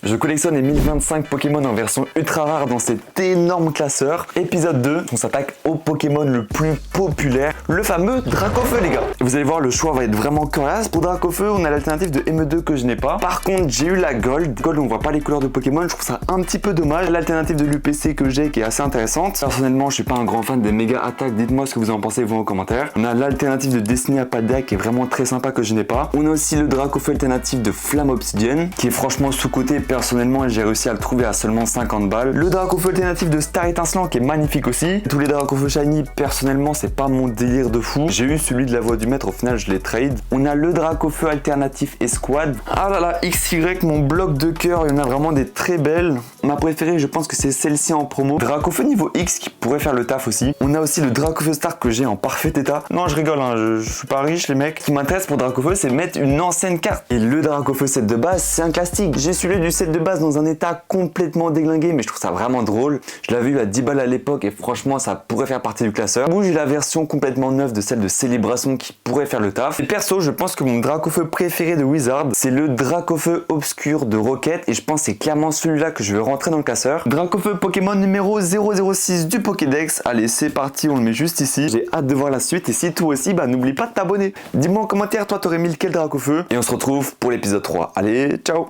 Je collectionne les 1025 Pokémon en version ultra rare dans cet énorme classeur. Épisode 2, on s'attaque au Pokémon le plus populaire, le fameux Dracofeu les gars. Vous allez voir, le choix va être vraiment coriace. Pour Dracofeu, on a l'alternative de ME2 que je n'ai pas. Par contre, j'ai eu la Gold. Gold, on voit pas les couleurs de Pokémon, je trouve ça un petit peu dommage. L'alternative de l'UPC que j'ai qui est assez intéressante. Personnellement, je suis pas un grand fan des méga attaques, dites-moi ce que vous en pensez vous en commentaire. On a l'alternative de Destiny Apaldea qui est vraiment très sympa que je n'ai pas. On a aussi le Dracofeu alternatif de Flamme Obsidienne qui est franchement sous-coté personnellement et j'ai réussi à le trouver à seulement 50 balles. Le Dracofeu alternatif de Star Étincelant qui est magnifique aussi. Tous les Dracofeu shiny, personnellement, c'est pas mon délire de fou. J'ai eu celui de la voix du maître, au final je l'ai trade. On a le Dracofeu alternatif Escouade. Ah là là, XY, mon bloc de cœur, il y en a vraiment des très belles. Ma préférée, je pense que c'est celle-ci en promo. Dracofeu niveau X qui pourrait faire le taf aussi. On a aussi le Dracofeu Star que j'ai en parfait état. Non, je rigole, hein, je suis pas riche les mecs. Ce qui m'intéresse pour Dracofeu, c'est mettre une ancienne carte. Et le Dracofeu set de base, c'est un classique. J'ai celui du set de base dans un état complètement déglingué, mais je trouve ça vraiment drôle. Je l'avais eu à 10 balles à l'époque et franchement, ça pourrait faire partie du classeur. Ou j'ai la version complètement neuve de celle de Célébration qui pourrait faire le taf. Et perso, je pense que mon Dracofeu préféré de Wizard, c'est le Dracofeu Obscur de Rocket. Et je pense que c'est clairement celui-là que je vais rentrer dans le classeur. Dracofeu Pokémon numéro 006 du Pokédex. Allez, c'est parti, on le met juste ici. J'ai hâte de voir la suite. Et si toi aussi, bah n'oublie pas de t'abonner. Dis-moi en commentaire, toi t'aurais mis lequel Dracofeu. Et on se retrouve pour l'épisode 3. Allez, ciao!